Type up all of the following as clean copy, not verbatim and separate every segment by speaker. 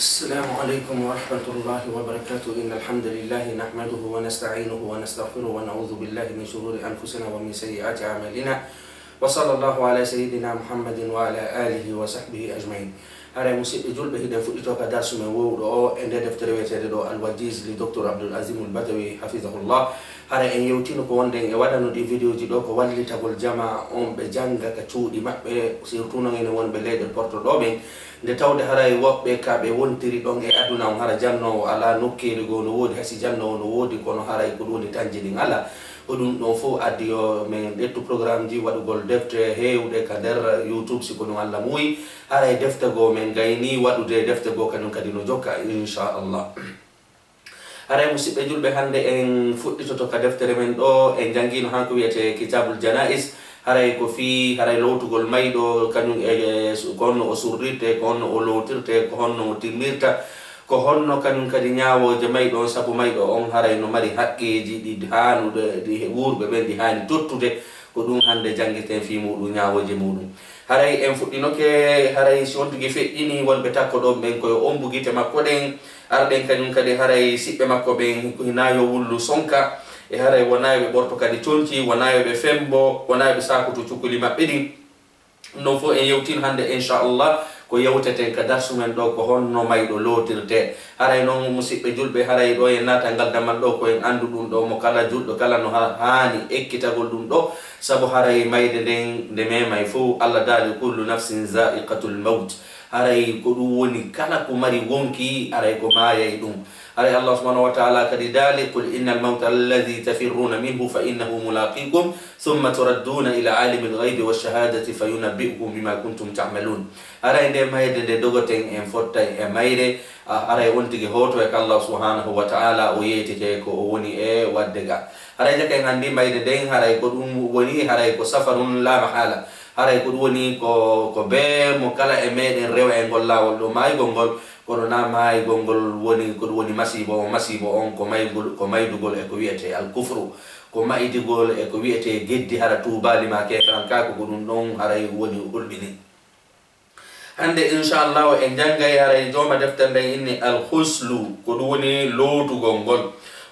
Speaker 1: السلام عليكم ورحمة الله وبركاته. إن الحمد لله نحمده ونستعينه ونستغفره ونعوذ بالله من شرور أنفسنا ومن سيئات أعمالنا وصلى الله على سيدنا محمد وعلى آله وصحبه أجمعين. هذا مسيب جل به دفع إتوكا درس من وورو إن دفتر ويتدو الوجيز لدكتور عبد العزيز البدوي حفظه الله. هذا إن يوتينو كوندين يوادانو دي فيديو جدو كوالي تقول جماعة بجانغا كتشو دي مكبه سيرتونا ينوان بلاد البورتو دوبين nde tawde haray woɓɓe kaɓe wontiri ɗon e aduna on hara jannowo ala nokkere goo no woodi hasi jannowo no woodi kono haray ko ɗum woni tanjini ala ko ɗum ɗon fof addi yo min ɗettu programme ji waɗugol defte hewɗe ka nder YouTube siko ɗum Allah muuyi haray defte goo min gayni waɗude defte goo kañum kadi no jokka inchallah. haray musidɓe julɓe hannde en fuɗɗitoto ka deftere men ɗo en jangino hanko wiyete kitabul janais haray ko fi haray lowtugol mayɗo kañum ko honno o surrirte ko honno o lowtirte ko honno o timmirta ko honno kañum kadi ñaawoje mayɗo on sabu mayɗo on haray no mari haqqeji ɗi hanude ɗi wuurɓe ɓen ɗi hani tottude ko ɗum hande janggueten fi muɗum ñaawoje muɗum. haray en fuɗɗinoke haray si wontugi feƴƴini wonɓe takkoɗon ɓen koye ombu guite makko ɗen arɗen kañum kadi haray siɓɓe makko ɓen nayo wullu sonka e haray wonayoɓe ɓorto kadi conci wonayoɓe fembo wonayoɓe sakutu cukuli maɓɓe ɗin non fof en yewtino hande inchallah ko yewteten ka darsu men ɗo ko honno mayɗo lotirte. haray noon musidɓe julɓe haray ɗo en nata galdaman ɗo koyen andu ɗum ɗo mo kala julɗo kala no hani ekkitagol ɗum ɗo saabu haray mayde nden nde memay fof Allah daali kullu nafsin zaiqatul maut haray ko ɗum woni kala ko mari wonki haray ko mayay ɗum. haray Allah subhanahu wa ta'ala kadi daali qul innal mawta alladhi tafirruna minhu fa innahu mulaqikum thumma turadduna ila alimil ghaibi wash-shahadati fayunabbi'ukum bima kuntum ta'malun. haray nde mayde nde dogoten en fottay e mayre haray wontigi hoto e Allah subhanahu wa ta'ala o yeytete ko o woni e wadde ga. haray jake en andi mayde den haray ko ɗum woni haray ko safarun la mahala haray ko ɗum woni ko be mo kala e meɗen rewa e ngol lawol ɗo maygol ngol kono na maygol ngol woni ko ɗum woni masibo on ko maydugol e ko wiyete al kufru ko maydigol e ko wiyete geddi hara tubali ma kefran kako ko ɗum ɗon haray woni hulɓini. hande inchallah en janggay haray joma deftere nden inni al huslu ko ɗum woni lowtugol ngol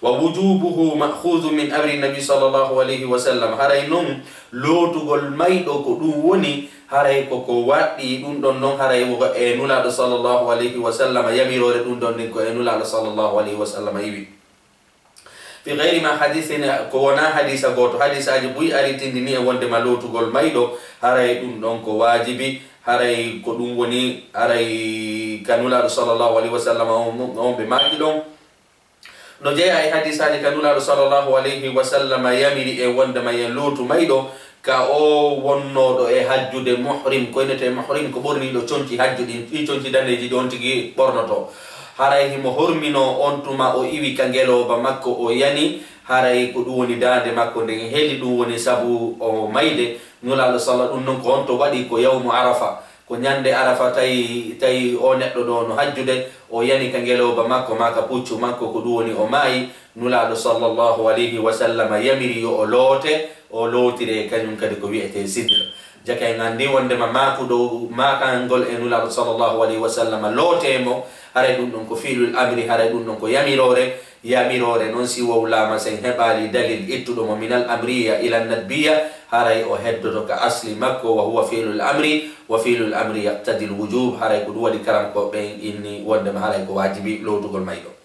Speaker 1: wa wujubuhu ma'khudhu min amri nabi sallallahu alayhi wa sallam. haray noon lootugol mayɗo ko ɗum woni haray koko waɗɗi ɗum ɗon noon haray e nulaɗo sallallahu alayhi wa sallam yamirore ɗum ɗon nin ko e nulaɗo sallallahu alayhi wa sallam yiwi fi gayri ma hadithin ko wona hadisa goto hadisaji buy ari tindini e wondema lootugol mayɗo haray ɗum ɗon ko wajibi haray ko ɗum woni haray ka nulaɗo sallallahu alayhi wa sallam on ɓe maki ɗon no jeeya e hadisaji ka nulaɗo sallallahu alayhi wa sallam yamiri e wondema yen lootu mayɗo ka o wonnoɗo e hajjude muhrim ko inete muhrim ko ɓorniɗo conci hajjuɗi ɗi conci daneji ɗi on tigui ɓornoto haray himo hormino on tuma o iwi ka ngeloba makko o yani haray ko ɗum woni dande makko nden heeli ɗum woni saabu o mayde nulaɗo sallah ɗum noon ko on to waɗi ko yawmu arafa ko ñande arafa tawi o neɗɗo ɗo no hajjude o yani ka ngeloba makko maka puccu makko ko ɗum woni o maayi nulaɗo sallallahu alayhi wa sallam yamiri yo o loote o lootire kañum kadi ko wiyete sidre jaka en andi wondema makuɗo makangol e nulaɗo sallallahu alayhi wa sallam lootemo haray ɗum ɗon ko fiilul amri haray ɗum ɗon ko yamirore noon si wowlama sen heɓali dalil ittuɗomo minal amriya ila nadbiya haray o heddoto ka asli makko wa huwa fiilul amri wa fiilul amri yaqtadi l wujub haray ko ɗum waɗi karam ko ɓen inni wondema haray ko wajibi lowtugol mayɗo.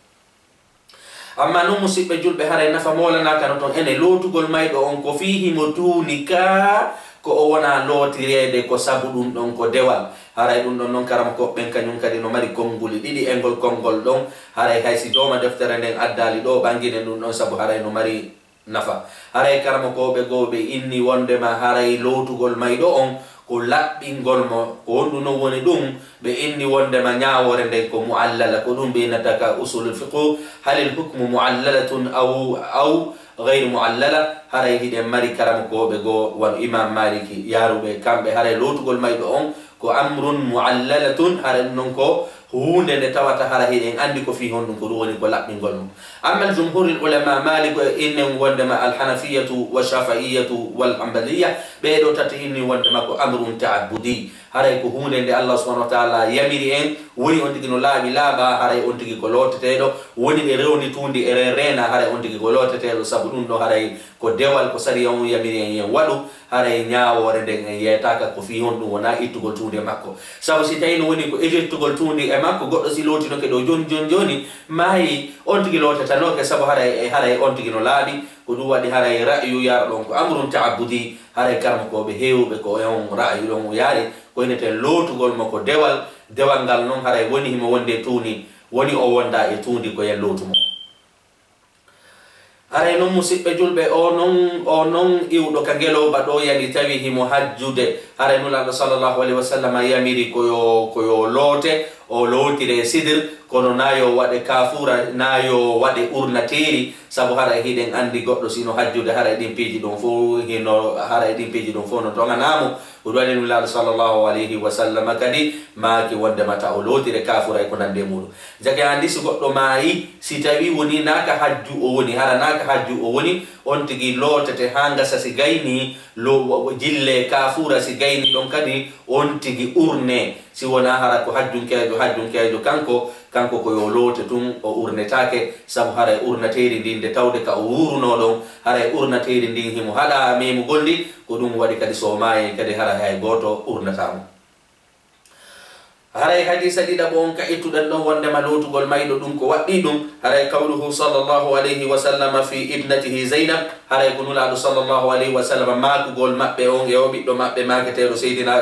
Speaker 1: amma noon musidɓe julɓe haray nafa molanakano toon ene lootugol mayɗo on ko fihimo tuuni ka ko o wona lootirede ko sabu ɗum ɗon ko dewal haray ɗum ɗon noon karam koɓɓen kañum kadi no mari konnguli ɗiɗi e ngol konngol ɗon haray haysi joma deftere nden addali ɗo ɓanginen ɗum ɗon sabu haray no mari nafa. haray karama koɓe goɓe inni wondema haray lootugol mayɗo on ko laɓɓingol mo ko wonɗum noon woni ɗum ɓe inni wondema ñawore nden ko muallala ko ɗum ɓe innata ka usulul fiqhu halil hukmu muallalatun aw gayru muallala haray hiɗen mari karama koɓe goo wano imam maliki yaruɓe kamɓe haray lootugol mayɗo on ko amrun muallalatun haray noon ko hunde nde tawata hara hiɗen andi ko fi honɗum ko ɗum woni ko laɓɓingol mum. amma aljumhur ulama malik innen wondema alhanafiyatu wa shafaiyatu wal hanbaliya ɓeɗo tati inni wondema ko amrun ta'abbudi haray ko hunde nde Allah subhanahu wa ta'ala yamiri en woni on tigi no laaɓi laaɓa haray on tigi ko loteteɗo woni ɗe rewni tundi e rena haray on tigi ko loteteɗo sabu ɗum ɗo haray ko dewal ko sari on yamiri en yen waɗu haray ñawore nden en yeytaka ko fi hon ɗum wona ittugol tundi e makko sabu si tawi no woni ko ittugol tundi e makko goɗɗo si lotinoke ɗo joni maayi on tigi lotetanoke sabu haray on tigi no laaɓi ko ɗum waɗi haray ra'yu yara ɗon ko amrun ta'abbudi haray karmakoɓe hewɓe ko on ra'yu ɗon o yaari koyneten lotugol mo ko dewal ngal noon haray woni himo wonde tuuni woni o wonda e tuundi ko yen lotumo haray noon musidɓe julɓe o noon iwɗo ka ngeloba ɗo yani tawi himo hajjude haray nulaɗo sallllahu alayhi wa sallam yamiri koyo loote o lootire sidir kono nayo waɗe kafura nayo waɗe urnateri sabu haray hiɗen andi goɗɗo sino hajjude haray ɗin piiji ɗum fo hino haray ɗin piiji ɗum fo no toganamo ko ɗum waɗi nulaɗo sallllahu alayhi wa sallam kadi maaki wondemata o lootire kafura e ko nande muɗum jake andi si goɗɗo maayi si tawi woni naka hajju o woni hara naka hajju o woni on tigi lootete ha gasa si gayni jille kafura si gayni ɗon kadi on tigi urne si wona hara ko hajjunkejo kanko ko yo loote tun o urnetake sabu haray urnateri ndin nde tawde ka o wuruno ɗon haray urnateri ndin himo haɗa memugol ndi ko ɗum waɗi kadi so maayi kadi hara hay goto urnatamo haray hadisa ɗiɗaɓo on ka ittuɗen ɗon wondema lootugol mayɗo ɗum ko waɗɗi ɗum haray kawluhu sallllahu alayhi wa sallam fi ibnatihi zeynab haray ko nulaɗo sallllahu alayhi wa sallam makugol maɓɓe on e o ɓiɗɗo maɓɓe maketeɗo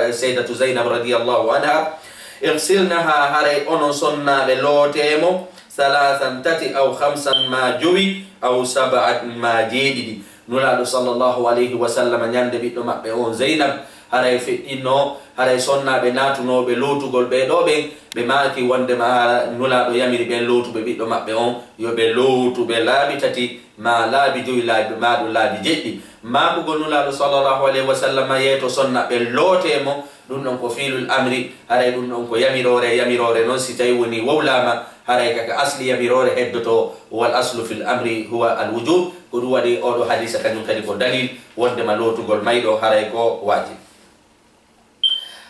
Speaker 1: seydatu zeynab radiallahu anha irsilnaha haray onon sonnaɓe lootemo salasan tati aw hamsan ma jowi aw sabat ma jeeɗiɗi nulaɗo sallllahu alayhi wa sallam ñande ɓiɗɗo maɓɓe on zeynab haray feƴƴinno haray sonnaɓe natunoɓe lootugol ɓeɗo ɓen ɓe maaki wondema nulaɗo yamiri ɓen lootuɓe ɓiɗɗo maɓɓe on yoɓe lootuɓe laabi tati ma laabi joyi maɗum laabi jeɗɗi makugol nulaɗo sallllahu alayhi wa sallam yeeto sonnaɓe lootemo ɗum ɗon ko fiilul amri haray ɗum ɗon ko yamirore noon si tawi woni wowlama haray kaka asli yamirore heddoto wal aslu fil amri huwa al wujub ko ɗum waɗi oɗo hadisa kañum kadi ko dalil wondema lootugol mayɗo haray ko wajib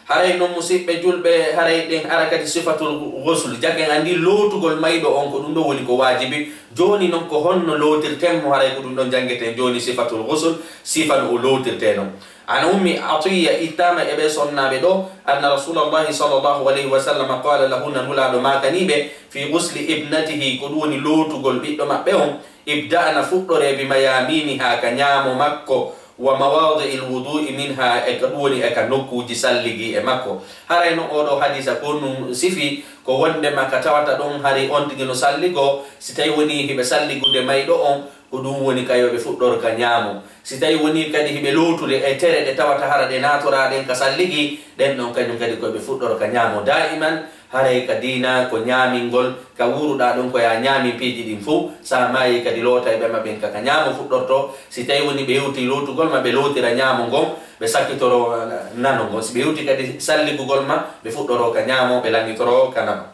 Speaker 1: haray noon musidɓe julɓe haray ɗen ara kadi sifatul ghusl jaken andi lootugol mayɗo on ko ɗum ɗo woni ko wajibi joni noon ko honno lootirtenmo haray ko ɗum ɗon jangeten joni sifatul ghusl sifan o lootirte noon an ummi atiya ittama eɓe sonnaɓe ɗo anna rasulallahi sallllahu alayhi wa sallam qala lahunna nulaɗo makaniɓe fi ghusli ibnatihi ko ɗum woni lootugol ɓiɗɗo maɓɓe on ibda'na fuɗɗore bi mayaminiha ka ñaamo makko wa mawadi lwudui minha e ka ɗum woni e ka nokkuji salligi e makko haray no oɗo hadisa ko num sifi ko wondema ka tawata ɗon hari on tigi no salligo si tawi woni hiɓe salligude mayɗo on ko ɗum woni kayoɓe fuɗɗor ka ñaamo si tawi woni kadi hiɓe lootude e tere ɗe tawata hara ɗe natoraɗen ka salligi ɗen ɗon kañum kadi koɓe fuɗɗor ka ñaamo daiman haray ka dina ko ñaamingol ka wuruɗa ɗon koya ñaami piiji ɗin fo sa maayi kadi loota e ɓe maɓen kaka ñaamo fuɗɗorto si tawi woni ɓe yewti lootugol ma ɓe lootira ñaamo ngon ɓe sakkitoro nano ngon si ɓe yewti kadi salligugol ma ɓe fuɗɗoro ka ñaamo ɓe langitoro ka nama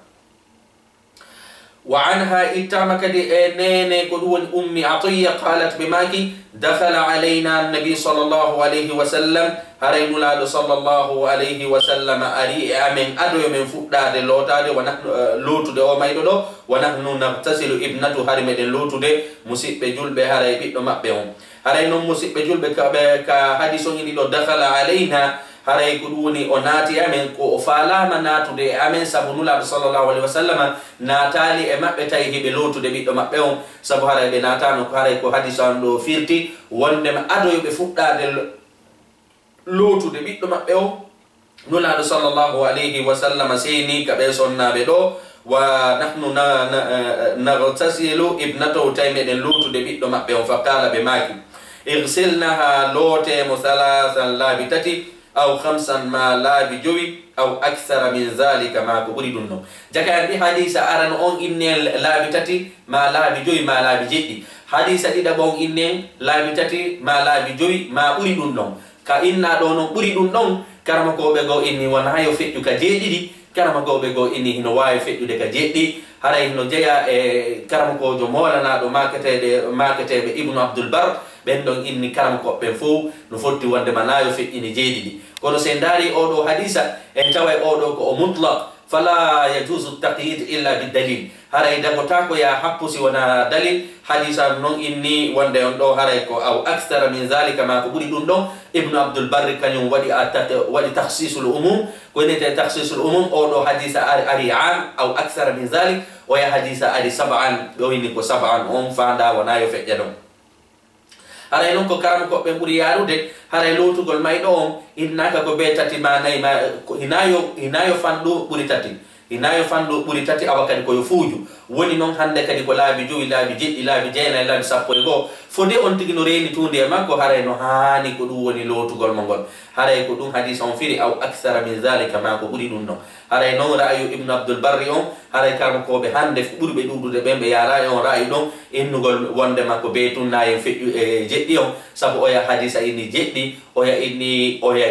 Speaker 1: wa anha ittama kadi e nene ko ɗum woni ummi atiya qalat ɓe maki dakhala alayna annabi sallllahu alayhi wa sallam haray nulaɗo sallllahu alayhi wa sallam ari e amen adoyo men fuɗɗade lootade lootude o mayɗo ɗo wa nahnu nagtasilu ibnatu hari meɗen lootude musidɓe julɓe haray ɓiɗɗo maɓɓe on haray noon musidɓe julɓe ka hadis on iɗi ɗo dakhala alayna haray ko ɗum woni o naati amen ko o faalama naatude e amen sabu nulaɗo sallllahu alayhi wa sallam naatali e maɓɓe tawi hiɓe lootude ɓiɗɗo maɓɓe on sabu haray ɓe naatano ko haray ko hadis on ɗo firti wondema adoyoɓe fuɗɗade lootude ɓiɗɗo maɓɓe o nulaɗo sallllahu alayhi wa sallam seni ka ɓe sonnaɓe ɗo wa nahnu nagtasilu ibnatahu tawi meɗen lootude ɓiɗɗo maɓɓe on fa qala ɓe maki irsilnaha lootemo halasan laabi tati aw khamsan ma laabi jowi aw akthara min zalika ma ko ɓuri ɗum noon jaka andi hadisa arano on innel laabi tati ma laabi joyi ma laabi jeɗɗi hadisa ɗiɗaɓo on innen laabi tati ma laabi joyi ma ɓuri ɗum ɗon ka inna ɗo noon ɓuri ɗum ɗon karma koɓe go inni wona yo feƴƴu ka jeeɗiɗi
Speaker 2: karama goɓe go inni hino wawi feƴƴude ka jeɗɗi haray hino jeeya e karama kojo molanaɗo maketeɓe ibnu abdoul bar ɓen ɗon inni karama koɓɓen fof no fotti wondema nayo feƴƴini jeeɗiɗi kono se daari oɗo hadisa en tawa oɗo ko o mutlaq fala yajuzu taqyid illa bidalil haray dagotako ya happusi wona dalil hadisa non inni wonde on ɗo haray ko aw akthara min zalika ma ko ɓuuri ɗum ɗon ibnu abdoul barri kañum waɗi tahsisul umum ko inete tahsisul umum oɗo hadisa ari am aw akthara min zalik oya hadisa ari sab'an ɓe winni ko sab'an on fanda wona yo feƴƴa ɗon haray noon ko karama koɓɓe ɓuuri yarude haray lowtugol mayɗo on innaka ko be tati ma nayi ma hinayo fanɗu ɓuuri tati hinayo fanɗu ɓuuri tati awa kadi koyo fuuju woni noon hande kadi ko laabi joyi laabi jeɗɗi laabi jeenayi laabi sappo e goo fode on tigi no reeni tunde e makko haray no haani ko ɗum woni lowtugol mo ngol haray ko ɗum hadis on firi aw akthara min zalika ma ko ɓuuri ɗum ɗon haray noon ra'ayu ibnu abdoul barri on haray karma koɓe hande ɓuuri ɓe ɗuɗude ɓen ɓe yarayi on ra'ayu ɗon innugol wonde makko be tunnayen feƴƴu e jeɗɗi on saabu oya hadisa inni jeɗɗi oya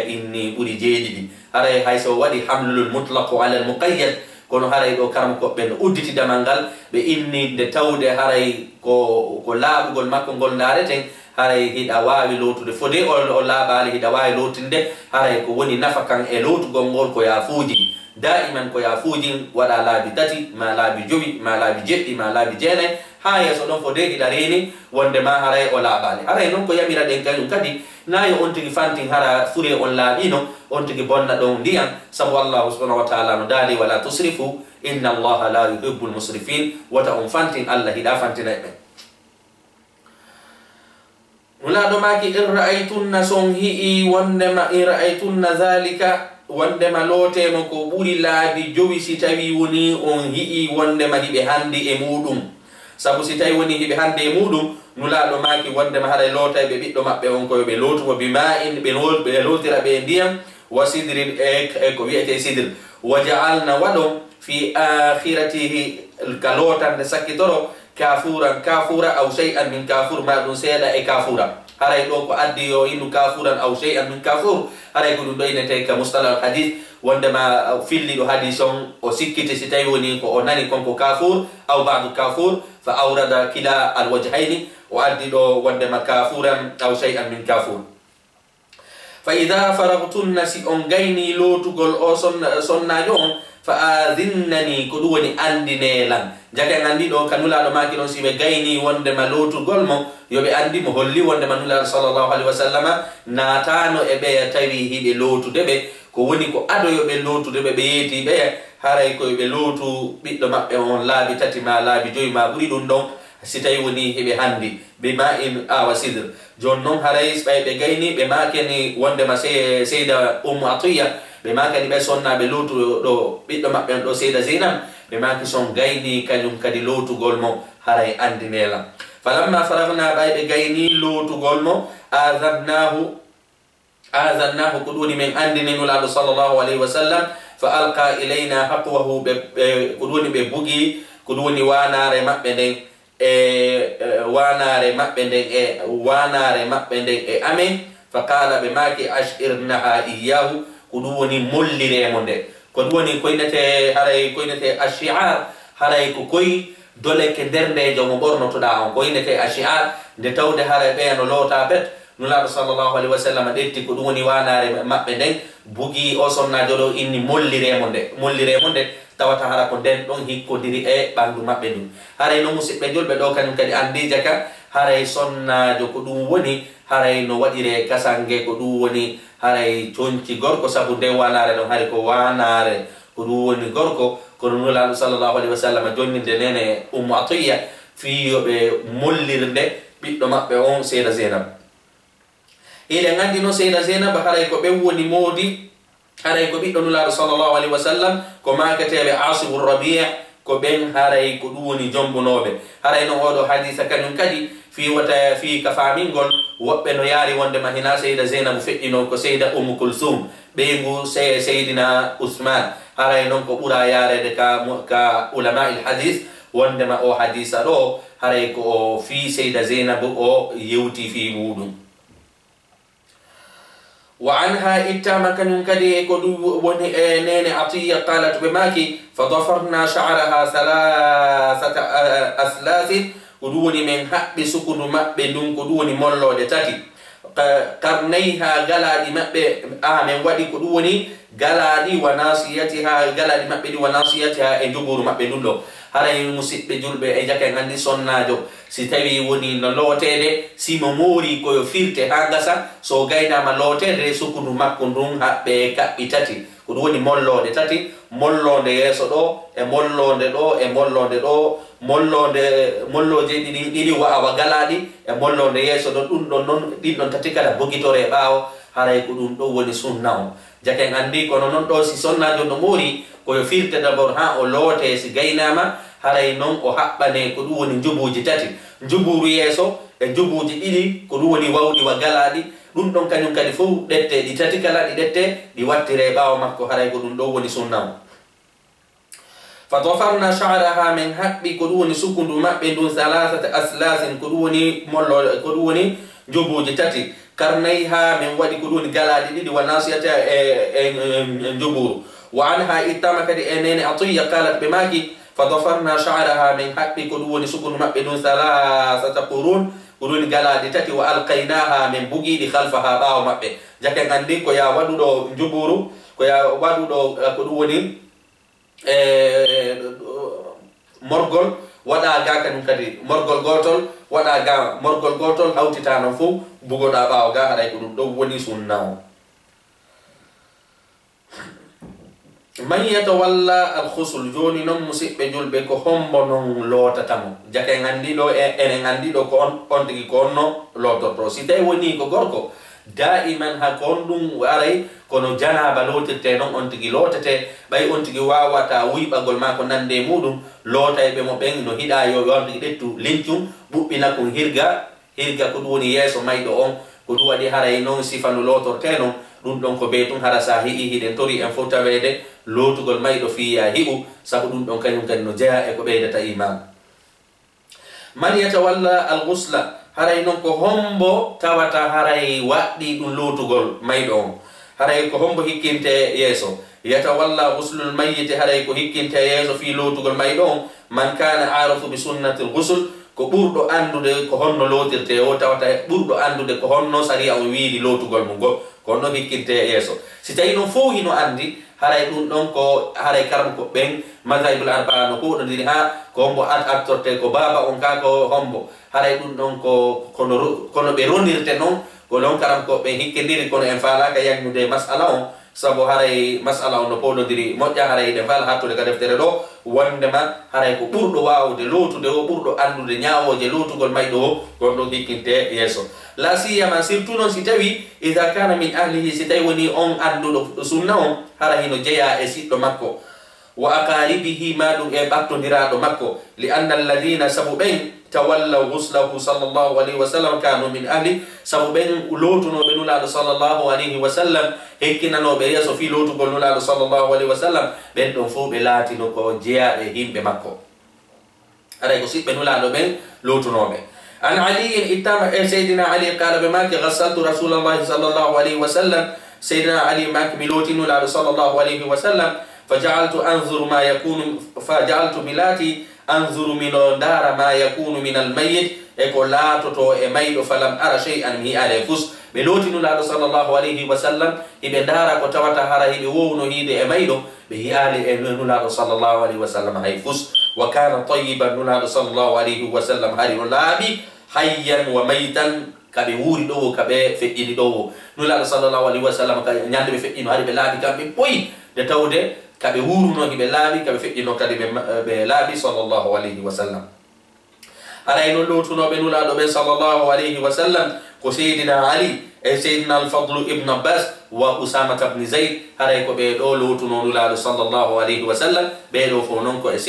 Speaker 2: inni ɓuuri jeeɗiɗi haray hayso waɗi hamlul mutlaqu ala al muqayyad kono haray ɗo karama koɓɓe no udditi damal ngal ɓe inni nde tawde haray ko laaɓugol makko ngol ndaareten haray hiɗa waawi lowtude fode o laaɓaali hiɗa waawi lowtinde haray ko woni nafa kan e lowtugol ngol ko yaafuuji daiman ko yaafuuji waɗa laabi tati ma laabi jowi ma laabi jeɗɗi ma laabi jeenayi ha yeeso ɗon fo deɗiɗa reeni wonde ma haray o laaɓaali haray noon ko yamira ɗen kañum kadi nayo on tigi fantin hara fure on laaɓino on tigi bonna ɗon ndiyam sabu allahu subhanahu wa taala no daali wala tusrifu inna allaha la yuhibbu lmusrifin wata on fantin allah hiɗa fantina ɓen nulaɗo maki in ra'aytunna son hi'i wondema in ra'aytunna zalika wondema lootemo ko ɓuri laabi jowi si tawi woni on hi'i wondema hiɓe handi e muɗum sabu si tawi woni hiɓe hande e muɗum nulaɗo maki wondema haɗa loota ɓe ɓiɗɗo maɓɓe on koyo ɓe lootumo bima in ɓe lootira ɓe ndiyam wa sidrin e ko wiyete sidre wa ja'alna waɗon fi akhiratihi ka lootande sakkitoro kafura aw shay'an min kafur ma ɗum seeɗa e kafura haray ɗo ko addi yo innu kafuran aw shay'an min kafur haray ko ɗum ɗo inete ka mustalah hadith wondema filliɗo hadis on o sikkiti si tawi woni ko o nani konko kafur aw ba'du kafur fa awrada kila alwajhayni o addi ɗo wondema kafuran aw shay'an min kafur fa ida faragtunna si on gayni lootugol o sonnajo on fa adinnani ko ɗum woni andinelan jaga en andi ɗo kanulaɗo maki ɗon si ɓe gayni wondema lootugol mo yoɓe andi mo holli wondema nulaɗo sallllahu alayhi wa sallama naatano e ɓeya tawi hiɓe lootude ɓe ko woni ko adoyoɓe lootude ɓe ɓe yeeti ɓeya haray koyeɓe lootu ɓiɗɗo maɓɓe on laabi tati ma laabi joyi ma ɓuri ɗum ɗon si tawi woni heɓe handi ɓe ma in awa sidre joni noon haray ɓay ɓe gayni ɓe makeni wondema seyda atiya ɓe makani ɓe sonnaɓe lootu ɗo ɓiɗɗo maɓɓe on ɗo seyda zeynab ɓe maki son gayni kañum kadi lootugol mo haray andinelam falamma faragna ɓay ɓe gayni lootugol mo azannahu ko ɗum woni men andine nulaɗo sallllahu alayhi wa sallam fa alqa ilayna haqwahu ko ɗum woni ɓe bugi ko ɗum woni wanare maɓɓe nden wanare maɓɓe nden e amen fa qala ɓe maki ashirnaha iyahu ko ɗum woni molliremo nde ko ɗum woni koynete haray koynete ashiar haray ko koyi doleke nder ndejo mo ɓornotoɗa on koynete ashiar nde tawde haray ɓeyano loota bet nulaɗo sallllahu alayhi wa sallam ɗetti ko ɗum woni wanare maɓɓe nden bugi o sonnajo ɗo inni molliremo nde tawata hara ko nden ɗon hikkodiri e ɓandu maɓɓe ɗum haray no musidɓe julɓe ɗo kañum kadi andija ka haray sonnajo ko ɗum woni haray no waɗire kasange ko ɗum woni haray conci gorko sabu nden wanare ɗon haray ko wanare ko ɗum woni gorko kono nulaɗo sallllahu alayhi wa sallam jonninde nene atiya fiyoɓe mollirde ɓiɗɗo maɓɓe on seyda zeynab eɗen andi no seyda zeynab haray ko ɓen woni moodi haray ko ɓiɗɗo nulaɗo sallllahu alayhi wa sallam ko makateɓe asibu rabi' ko ɓen haray ko ɗum woni jombunoɓe haray no oɗo hadisa kañum kadi fi ka famingol woɓɓe no yaari wondema hina seyda zeynab feƴƴino ko seyda kulsum ɓeygu seydina ousmane haray noon ko ɓuura yarede ka ulama il hadis wondema o hadisa ɗo haray ko o fi seyda zeynab o yewti fi muɗum وعنها إتاما كان كدي كدو نين عطية قالت بماكي فضفرنا شعرها 3 أثلاث كدوني من حق سكن مأبي دون كدوني مولو دتاتي قرنيها غلادي مأبي من ودي كدوني غلادي وناصيتها غلادي مأبي وناصيتها إجبور مأبي دون haray musidɓe julɓe e jake gandi sonnajo si tawi woni no lootede simo moori koyo firte ha gasa so gaynama lootede sukundu makko ndun haɓɓe kaɓɓi tati ko ɗum woni mollode tati mollode yeeso ɗo e mollode ɗo e mollode ɗo molloje ɗiɗi wawa galaɗi e mollode yeeso ɗo ɗum ɗon noon ɗin ɗon tati kala bogitore ɓaawo haray ko ɗum ɗo woni sunna o jake andi kono noon ɗo si sonnajo no moori koyo firte d'abord ha o loote si gaynama haray noon o haɓɓane ko ɗum woni njubuji tati njuburu yeeso e njubuji ɗiɗi ko ɗum woni wawɗi wa galaɗi ɗum ɗon kañum kadi fof ɗette ɗi tati kala ɗi ɗette ɗi wattire ɓaawo makko haray ko ɗum ɗo woni sunna o fa dafarna sha'raha min haɓɓi ko ɗum woni sukundu maɓɓe ndun 3 aslasin ko ɗum woni ko ɗum woni njubuji tati karnayha min waɗi ko ɗum woni galaɗi ɗiɗi wa nasiyata e njuburu وعنها إتاما كدي أنين عطية قالت بماكي فضفرنا شعرها من حق كدون سكن مأبدون 3 قرون قرون قلادي تتي وألقيناها من بقي خلفها باو مأبد جاكي عندي كويا ودودو جبورو كويا ودودو كدوني مرغل ودا غاكا نكدي مرغل غوتول ودا غا مرغل غوتول هاوتي تانو فو بوغودا باو غا هاي كدون دو وني سناو man yatawalla al-khusul joni non musibbe julbe ko hombo non lotatamo jake ngandi do ene ngandi do ko on tigi ko no lototo si tay woni ko gorko daiman ha kondum waray kono janaba lotirte non on tigi lotate bay on tigi wawata wiibagol ma ko nande mudum lotay be mo ben no hida yo on tigi dettu lincum bubbina ko hirga ko woni yeso maydo on ko du wadi haray non sifanu lotorte non ɗum ɗon ko be tun hara sa hi'i hiɗen tori en fof tawede lootugol mayɗo fiya hi'u sabu ɗum ɗon kañum kadi no jeya e ko ɓeydata imam man yatawalla al-ghusla haray noon ko hombo tawata haray waɗɗi ɗum lootugol mayɗo on haray ko hombo hikkinte yeeso yatawalla ghuslul mayyiti haray ko hikkinte yeeso fi lootugol mayɗo on man kana arafu bi sunnati al-ghusl ko ɓurɗo andude ko honno lootirte o tawata ɓurɗo andude ko honno sariya o wiiri lootugol mum go ko honno hikkinte yeeso si tawi noon fof hino andi haray ɗum ɗon ko haray karam ko ɓen mazahibul arba'a no kuuɗodiri ha ko hombo attorte ko baba on ka ko hombo haray ɗum ɗon kono ɓe ronirte noon ko noon karam ko ɓe hikkidiri kono en falaka yagnude masala on sabu haray masala on no poɗodiri moƴƴa haray ɗe fala hattude ka deftere ɗo wondema haray ko ɓurɗo wawde lootude o ɓurɗo andude ñawoje lootugol mayɗo o gon ɗon hikkinte yeeso la siyama surtout noon si tawi ida kana min ahlihi si tawi woni on anduɗo sunna on hara hino jeeya e siɗɗo makko wa aqaribihi maɗum e ɓattodiraɗo makko li anna alladina sabu ɓen tawallaw ghuslahu sallallahu alayhi wa sallam kanu min ahli sabu ɓen lootunoɓe nulaɗo sallallahu alayhi wa sallam hekkinanoɓe yeeso fi lootugol nulaɗo sallallahu alayhi wa sallam ɓen ɗon fof ɓe laatino ko jeeyaɓe himɓe makko aray ko siɓɓe nulaɗo ɓen lootunoɓe an aliyin ittama e seydina ali qala ɓe maki ghassaltu rasulallahi sallallahu alayhi wa sallam seydina ali maki mi looti nulaɗo sallallahu alayhi wa sallam فجعلت أنظر ما يكون فجعلت بلاتي أنظر من دار ما يكون من الميت يقول لا تطو ميت فلم أرى شيئا مي على فس بلوتي نلا صلى الله عليه وسلم إبن دار كتوتا هرا هي وونو هي ميت به آل نلا صلى الله عليه وسلم هي فس وكان طيبا نلا صلى الله عليه وسلم هري لابي حيا وميتا kabe wuri do kabe feƴƴini do nula sallallahu alaihi wasallam ka nyande be feƴƴino hari be laabi kambe boyi de tawde kabe wuruno hibe laabi kabe feƴƴino kadi be laabi sallallahu alaihi wasallam aray no lotuno be nula do be sallallahu alaihi wasallam ko sayyidina ali e sayyidina al-fadl ibn abbas wa usama ibn zayd haray ko be do lotuno nula sallallahu alaihi wasallam be do fo non ko e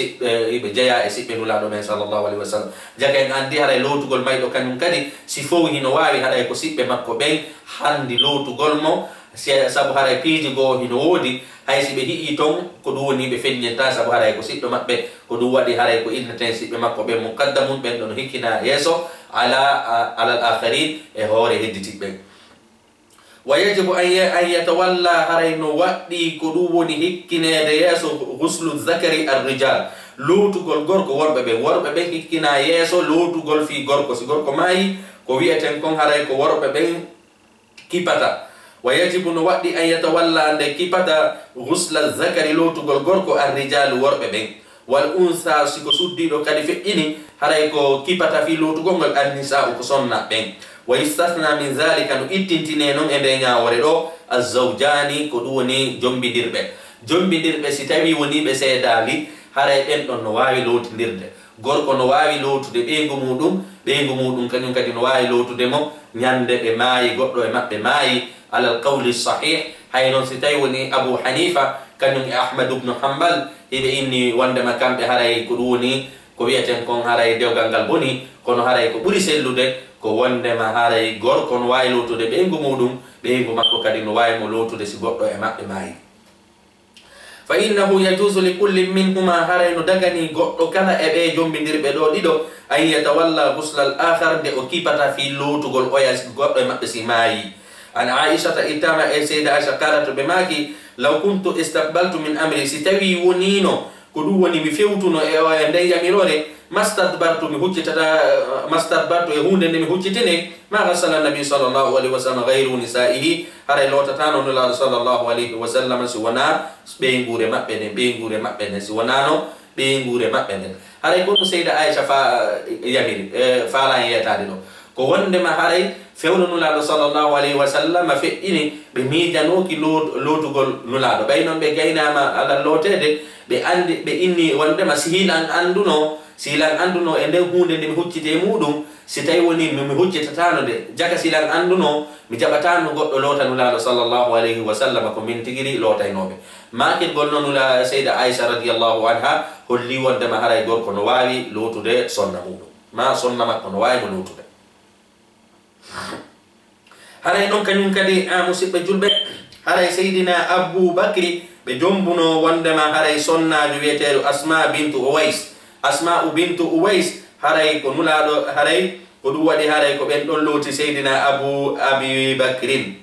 Speaker 2: be jeya e sibbe nula do be sallallahu alaihi wasallam jagen andi haray lotugol maydo kanum kadi si fo hino wawi haray ko sibbe makko ben handi lotugol mo sabu haray piiji go hino wodi hay sibe hi'i ton ko du woni be fenneta sabu haray ko sibbe mabbe ko du wadi haray ko innete sibbe makko be muqaddamun ben don hikkina yeso ala al-akhirin e hore hedditi be ويجب أن يتولى هرين وقتي كدووني هكنا دياسو غسل الذكر الرجال لوتو غول غوركو وربه بين هكنا ياسو لوتو غول في غوركو سي غوركو ماي كو ويتن كون هراي كو وربه بين كيباتا ويجب وقتي أن يتولى عند كيباتا غسل الذكر لوتو غول غوركو الرجال وربه بين والأنثى سيكو سودي دو كادي في إني هراي كو كيباتا في لوتو غول النساء كسوننا بين ويستثنى من ذلك أنه إتنتين نون إبنا وردو الزوجاني كدوني جنبي دربة ستاوي وني بسيدالي هراي بنتون نواوي لوت دربة غوركو نواوي لوت دي بيغو مودوم كنون كدي نواوي لوت ديمو نياند بماي غورو إمات بماي على القول الصحيح هاي ستاوي وني أبو حنيفة كنون أحمد بن حنبل إذا إني وندما كان بهراي كدوني كويتن كون هراي ديوغان غالبوني كون هراي كو بوري سيلو دي ko wondema haray gorko no wawi lotude ɓeygu muɗum ɓeygu makko kadi no wawi mo lotude si goɗɗo e maɓɓe maayi fa innahu yajuzu li kulli minhuma haray no dagani goɗɗo kala e ɓe jombidirɓe ɗo ɗiɗo an yatawalla gusla al akhar nde o kipata fi lotugol oya goɗɗo e maɓɓe si maayi an aishata ittama e seyda aicha kalato ɓe maaki law kuntu istaqbaltu min amri si tawi wonino ko ɗum woni mi fewtuno e oya nden yamirore mastadbartu mi huccitata mastadbartu e hunde nde mi huccitine ma gasala nabi sallallahu alaihi wasallam ghayru nisaihi haray lotatano nulaɗo sallallahu alaihi wasallam si wona ɓeygure maɓɓe nden si wonano ɓeygure maɓɓe nden haray kono seyda aicha fa yamiri faala e yetade ɗo ko wondema haray fewno nulaɗo sallallahu alaihi wasallam feƴƴini ɓe miijanoki lotugol nulaɗo ɓay noon ɓe gaynama alal lotede ɓe andi ɓe inni wondema sihilan anduno e nden hunde nde mi huccite muɗum si tawi woni mi huccitatano de jaga silan anduno mi jaɓatano goɗɗo loota nulaɗo sallallahu alaihi wasallam ko min tigiri lootaynoɓe makirgol noon nula seyda aicha radiallahu anha holli wondema haray gorko no wawi lotude sonna muɗum ma sonna makko no wawi mo lotude haray ɗon kañum kadi musidɓe julɓe haray seydina aboubacry ɓe jombuno wondema haray sonnajo wiyeteɗo asma'u bintu uwais haray ko nulaɗo haray ko ɗum waɗi haray ko ɓen ɗon looti seydina abibacrin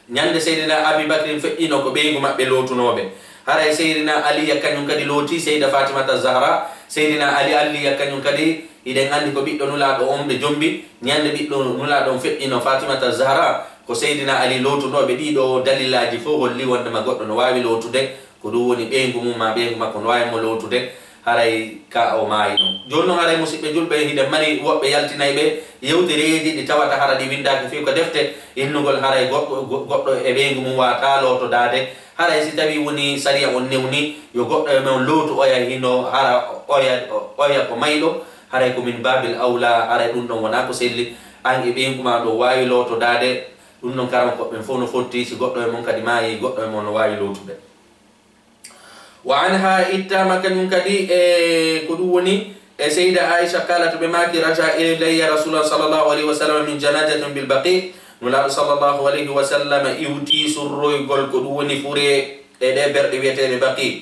Speaker 2: ñande seydina abibacrin feƴƴino ko ɓeygu maɓɓe lootunoɓe haray seydina aliya kañum kadi looti seyda fatimata zahra seydina aliya kañum kadi iɗen andi ko ɓiɗɗo nulaɗo on ɓe jombi ñande ɓiɗɗo nulaɗo on feƴƴino fatimata zahra ko seydina ali lootunoɓe ɗiɗo dalillaji fof holli wondema goɗɗo no wawi lootude ko ɗum woni ɓeygu mum ma ɓeygu makko no wawi mo lootude haray ka o maayi ɗon joni noon haray musidɓe julɓe hiɗen mari woɓɓe yaltinayi ɓe yewtereji ɗi tawata hara ɗi windaki fewi ko defte innugol haray goɗɗo e ɓeygu mum wata lootodade haray si tawi woni saria on newni yo goɗɗo e men lootu oya hino hara oya ko mayɗo haray komin babil awla haray ɗum ɗon wona ko selli an e ɓeygu ma ɗo wawi lootodade ɗum noon karam koɓɓen fof no fotti si goɗɗo e mon kadi maayi goɗɗo e mon no wawi lootude وعنها إتما كان كدي كدوني سيدة عائشة قالت بماكي رجع إلي رسول الله صلى الله عليه وسلم من جنازة بالبقيع نلا صلى الله عليه وسلم يوتي سروي قل كدوني فوري إدبر إبيتي بقيع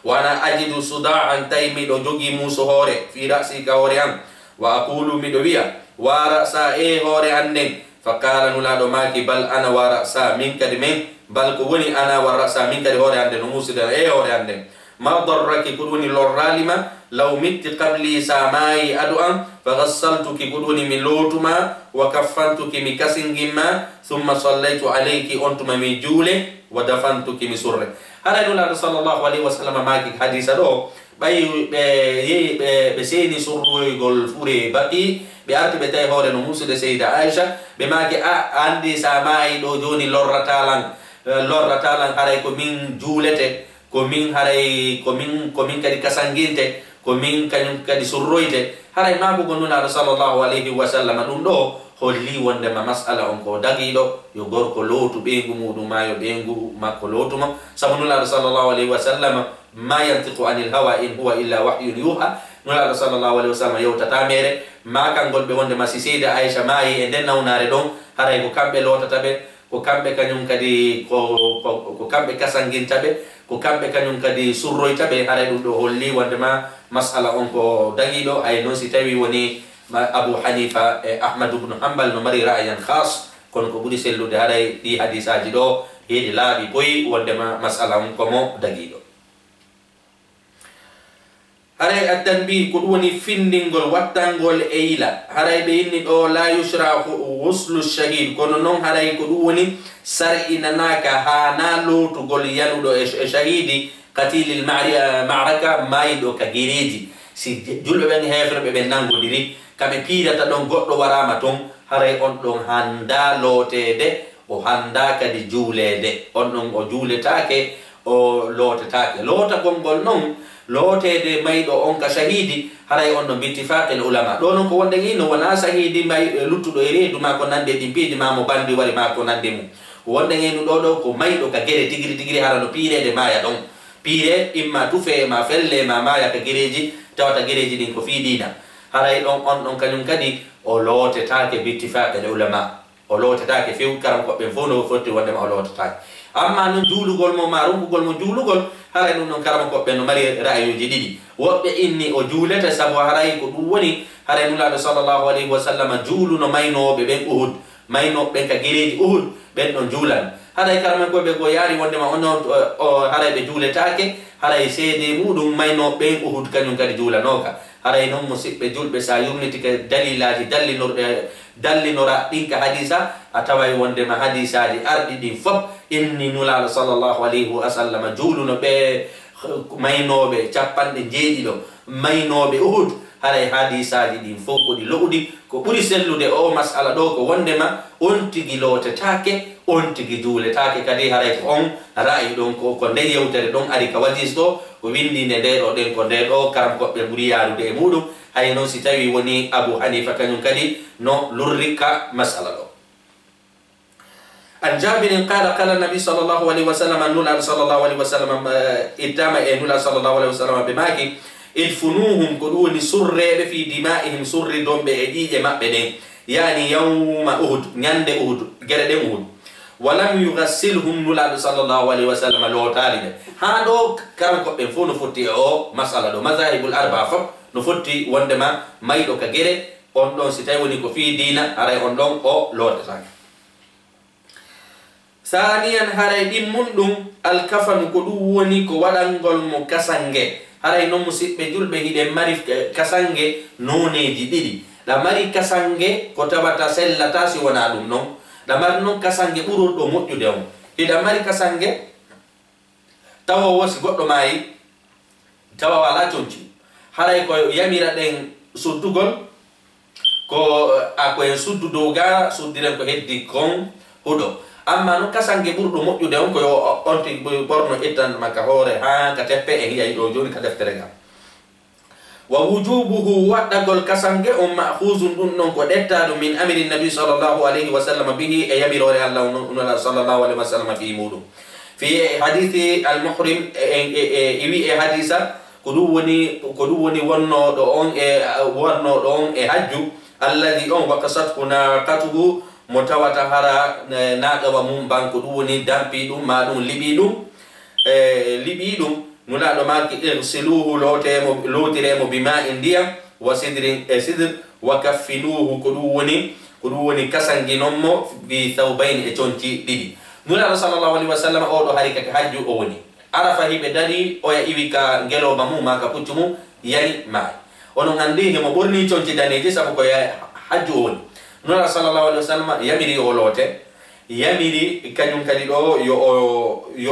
Speaker 2: وأنا أجد صداعا تيمي لجوجي موسهوري في رأسي كوريان وأقول مدويا ورأسا هوري عنين فقال نلا ماكي بل أنا ورأسا منك دمين بل كوني أنا ورأسا منك هوري عنين وموسى هوري عنين ما ضرك كدوني لورالما لو مت قبلي ساماي أدوان فغسلتك كدوني من لوتما وكفنتك مكسنجما ثم صليت عليك أنتم مجولة ودفنتك مسرة هذا نقول صلى الله عليه وسلم معك حديث دو بسيني سروي قول فوري بقي بأرتب تاي هوري نموس سيدة عائشة بماك عندي ساماي دو جوني لورتالان هرايكو من جولته komin haray komin kadi kasanginte komin kanyum kadi surroyte haray mago gonnunaɗo sallallahu alaihi wasallam ɗum ɗo holli wondema masala on ko dagiɗo yo gorko lootu ɓeygu muɗum ma yo ɓeygu makko lootumo sabu nulaɗo sallallahu alaihi wasallam ma yantiqu anil hawa in huwa illa wahyun yuha nulaɗo sallallahu alaihi wasallam yewtata mere ma kangol ɓe wondema si seyda aicha maayi e nden nawnare ɗon haray ko kamɓe lootataɓe ko kamɓe kañum kadi ko kamɓe kasangintaɓe ko kamɓe kañum kadi surroytaɓe haray ɗum ɗo holli wondema masala on ko dagiɗo ay noon si tawi woni abou hanifa e ahmad ibnu hambal no mari ra'yan khas kono ko ɓuri sellude haɗay ɗi hadisaji ɗo heedi laaɓi boyi wondema masala mum komo dagiɗo. haray attanbih ko ɗum woni findingol wattangol e yila haray ɓe inni ɗo la yusra wuslu shahid kono noon haray ko ɗum woni sar'inanaka ha na lotugol yanuɗo e shahidi katilil maraka mayiɗo ka guereji si julɓe ɓen hefreɓe ɓe nangodiri kaɓe piirata ɗon goɗɗo warama toon haray on ɗon handa lootede o handa kadi juulede on ɗon o juuletake o lootetake lootagol ngol noon lootede mayɗo on ka shahidi haray on ɗon bittifaqil ulama ɗo noon ko wonde ino wona shahidi may luttuɗo e reedu ma ko nande ɗi piiji ma mo bandi wari ma ko nande mum wonde ino ɗo ko mayɗo ka guere tigiri tigiri hara no piirede maya ɗon piire imma tufe ma felle ma maya ka guereji tawata guereji ɗin ko fiidina haray ɗon on ɗon kañum kadi o lootetake bittifaqil ulama o lootetake few karam koɓɓen fof no fotti wondema o lootetake amma noon juulugol mo ma runkugol mo juulugol haray ɗum noon karama koɓɓe no mari ra'ayuji ɗiɗi woɓɓe inni o juulete sabu haray ko ɗum woni haray nulaɗo sallllahu alayhi wa sallam juuluno maynoɓe ɓen uhud maynoɓe ɓen ka guereji uhud ɓen ɗon juulan haray karama koɓe go yaari wondema ono haray ɓe juuletake haray seede muɗum maynoɓe ɓen uhud kañum kadi juulanoka haray noon musidɓe julɓe sa yurnitike dalilaji dallinora ɗin ka hadisa a taway wondema hadisaji arɗi ɗin fof inni nulaɗo sallllahu alayhi wa sallam juuluno ɓe maynoɓe 90 maynoɓe uhud haray hadisaji ɗin fof koɗi lo'uɗi ko ɓuri sellude o masala ɗo ko wondema on tigi lootetake on tigi juuletake kadi haray ko on ra'ayi ɗon ko nder yewtere ɗon ari ka wadis ɗo ko windinde nde ɗo ɗen ko nde ɗo karam koɓɓe ɓuri yarude e muɗum hay noon si tawi woni Abu Hanifa kañum kadi no lurrika masala ɗo. an jabirin qala qala nabi sallllahu alayhi wa sallam nulaɗo sallllahu alayhi wa sallam ittama e nulaɗo sallllahu alayhi wa sallam ɓe maki idfunuhum ko ɗum woni surreɓe fi dima'ihim surri domɓe e ƴiƴe maɓɓe ɗen yani yawma uhud ñande uhud gueɗe ɗen uhud walam yugassilhum nulaɗo sallllahu alayhi wa sallam lootali ɓe ha ɗo karam koɓɓen fof no fotti e o masala ɗo mazahibul arba fof no fotti wondema mayɗo ka gueɗe on ɗon si tawi woni ko fi dina haray on ɗon o lootetake. saniyan haray ɗimmum ɗum alkafanu ko ɗum woni ko waɗangol mo kasange haray noon musidɓe julɓe hiɗen mari kasange noneji ɗiɗi ɗa mari kasange ko tawata sellata si wona ɗum noon ɗa mari noon kasange ɓurorɗo moƴƴude on hiɗa mari kasange tawa wosi goɗɗo mayi tawa wala conci haray ko yamira ɗen suddugol ko koyen suddu dow ga suddiren ko heddi kon huɗo amma noon kasange ɓurɗo moƴƴude on koyo onti ɓorno ittan makka hoore ha ka teppe e hiyayi ɗo joni ka deftere gam wa wujubuhu waɗɗagol kasange on mahusum ɗum ɗon ko ɗettaɗum min amiri nabi sallllahu alayhi wa sallam bihi e yamirore allah nula sallllahu alayhi wa sallam fi muɗum fi hadithi almuhrim wi e hadisa ko ɗum woni wonnoɗo on e hajju alladi on wakasathu naqatuhu mo tawata hara naɗawa mum banko ɗum woni dampi ɗum ma ɗum liɓi ɗum nulaɗo maki irsiluhu lootiremo bima in ndiyam wa sidrin e sidre wa kaffinuhu ko ɗum woni kasanginonmo bi thawbayn e conci ɗiɗi nulaɗo sallllahu alayhi wa sallam oɗo hari kake hajju o woni arafa hiɓe dari oya iwi ka ngeloba mum ma ka puccu mum yani maayi onon andi himo ɓorni conci daneji saabu ko hajju o woni nulaɗo sallllahu alayhi wa sallam yamiri o loote yamiri kañum kadi ɗo yo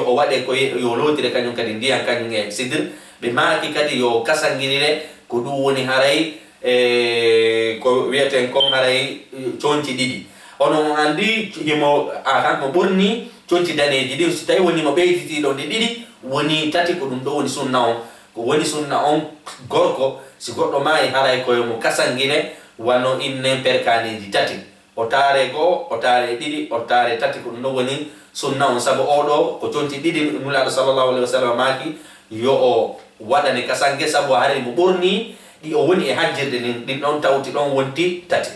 Speaker 2: o waɗe ko yo lootire kañum kadi ndiyam kañum e sidre ɓe maaki kadi yo kasangirire ko ɗum woni haray ko wiyeten kon haray conci ɗiɗi onon andi himo kanko ɓorni conci daneji ɗi so tawi woni mo ɓeyditiɗo nde ɗiɗi woni tati ko ɗum ɗo woni sunna on ko woni sunna on gorko si goɗɗo maayi haray koyomo kasangire wano innen perkaneji tati o taare goo o taare ɗiɗi o taare tati ko ɗum ɗo woni sunna on saabu oɗo ko conci ɗiɗi nulaɗo sallllahu alayhi wa sallam maaki yo o waɗane kasange saabu haray mo ɓorni ɗi o woni e hajjirde ɗin ɗon tawti ɗon wonti tati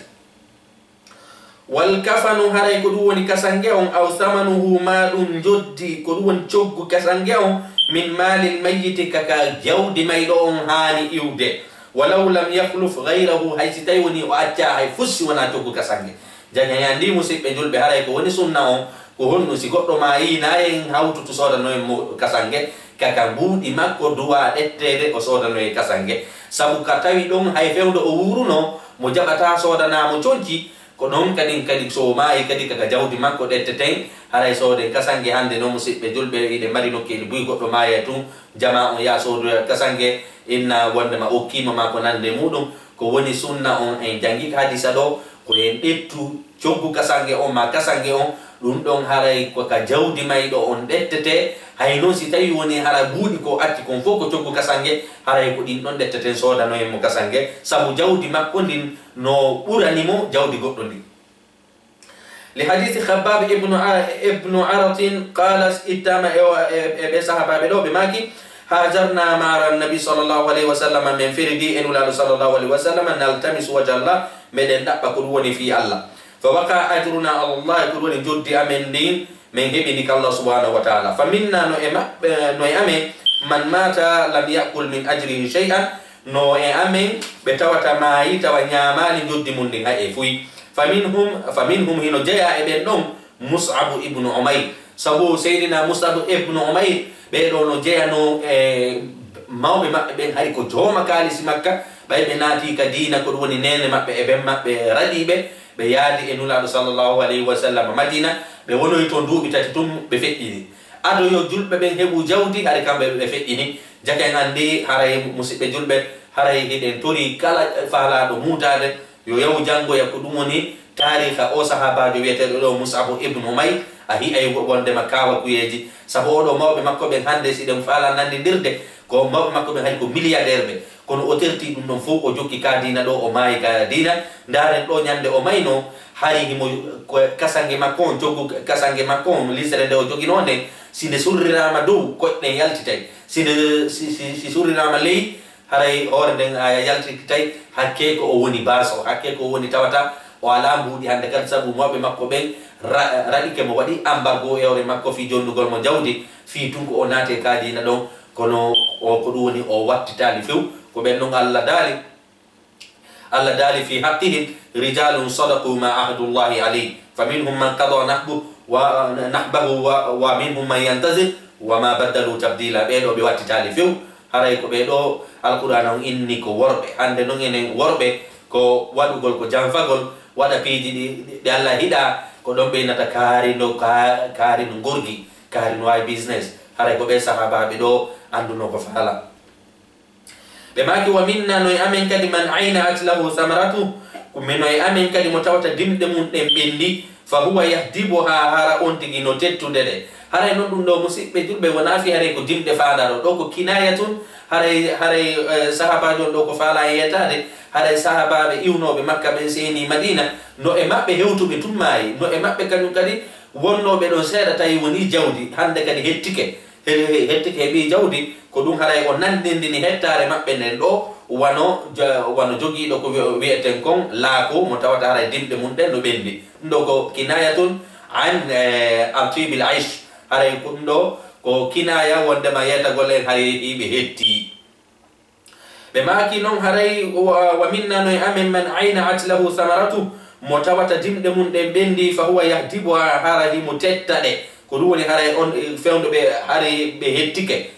Speaker 2: wal kafanu haray ko ɗum woni kasange on aw thamanuhu ma ɗum joddi ko ɗum woni coggu kasange on min malil mayyiti kaka jawdi mayɗo on haani iwde walaw lam yahluf gayrahu hay si tawi woni o acca hay fussi wona coggu kasange jani andi musidɓe julɓe haray ko woni sunna on ko honno si goɗɗo ma yi nayen hawtutu sodano en mo kasange kaka mbuuɗi makko duwa ɗettede o sodano e kasange sabu ka tawi ɗon hay fewdo o wuruno mo jaɓata sodanamo conci ko ɗon kadi so maayi kadi kaka jawdi makko ɗetteten haray sooden kasange hande no musidɓe julɓe iɗe mari nokkeli buy goɗɗo maaya tun jama on ya soodoya kasange inna wondema okkima ma ko nande muɗum ko woni sunna on en jangi hadisa ɗo ko en ɗettu coggu kasange on ma kasange on ɗum ɗon haray koka jawdi mayɗo on ɗettete hay noon si tawi woni hara buuɗi ko acci kon fof ko coggu kasange haray ko ɗin ɗon ɗetteten sodano en mo kasange sabu jawdi makko ndin no ɓuranimo jawdi goɗɗo ndin لحديث خباب ابن عرط قال اتام بصحابه بدو بماكي هاجرنا مع النبي صلى الله عليه وسلم من فردي ان صلى الله عليه وسلم نلتمس وجه الله مدن دبا كدوني في الله فوقع اجرنا على الله كدوني جدي امن دين من هبنك الله سبحانه وتعالى فمنا نو امن من مات لم يأكل من اجره شيئا نو امن بتوتا ما يتوا نيامال جدي من دين هاي فوي فمنهم هنا جاء ابن مصعب ابن عمير سبو سيدنا مصعب ابن عمير بيدونو جاء نو ماو بين هاي كو جوما كالي سي مكه باي بناتي كدينا كو وني نين مابbe ebe mabbe radibe be yaadi enula sallallahu alaihi wasallam madina be wono to nduubi tati tum be feddini ado yo julbe ben hebu jawdi hari kambe be feddini jake andi haray musibbe julbe haray hiden tori kala faala do mutade yo yaw jango ya ko dum woni tarikha o sahabajo wiete do Mus'ab ibn Umayr ahi ay wonde makawa kuyeji sabo do mawbe makko be hande si dem faala nandi dirde ko mawbe makko be hay ko milliardaire be kono o terti dum non fu o jokki ka dina do o mayi ka dina ndaren do nyande o mayno hari himo kasange makko joggu kasange makko lisere de o jogi nonde sinde surrirama do ko ne yaltitay sinde si surrirama ley haray hore den yaltitay hakke ko o woni baso hakke ko woni tawata o ala mbuudi hande kan sabu mawbe makko ben radike mo wadi ambargo ewre makko fi jondugol mo jawdi fi tunko o nate kadina don kono o ko woni o wattitali few ko ben non Allah dali fi haqqihim rijalun sadaqu ma ahdullahi alayhi faminhum man qada nahbahu wa minhum man yantazir wa ma badalu tabdila be do be wattitali few haray ko be do alquran on inni ko worbe hande non enen worbe ko wadugol ko janfagol wada piji di Allah hida ko don be nata kaari no ngorgi kaari no ay business haray ko be sahaba be do anduno ko fala be maki wa minna no amen kadi man aina atlahu samaratu ko men no amen kadi mo tawata dimde mun den bendi fa huwa yahdibuha hara on tigi no tettude de haray non dum do musibbe julbe wona fi haray ko dimde faadaro do ko kinayatun haray sahaba jon do ko faala yetade haray sahaba be iwnobe makka be seni madina no e mabbe hewtube tummayi no e mabbe kanyum kadi wonnobe do seeda tawi woni jawdi hande kadi hettike bi jawdi ko dum haray o nandindini hettare mabbe nen do wano jogi do ko wi'eten kon laako mo tawata haray dimbe mun den no bendi ndo ko kinayatun an atibil aish haray ko ndo ko kinaya wonde ma yeta golle haray ibe hetti be maki non haray wa minna no amen man aina atlahu samaratu mo tawata dimde mun den bendi fa huwa yahdibu haray mo tettade ko woni haray on fewndo be haray be hettike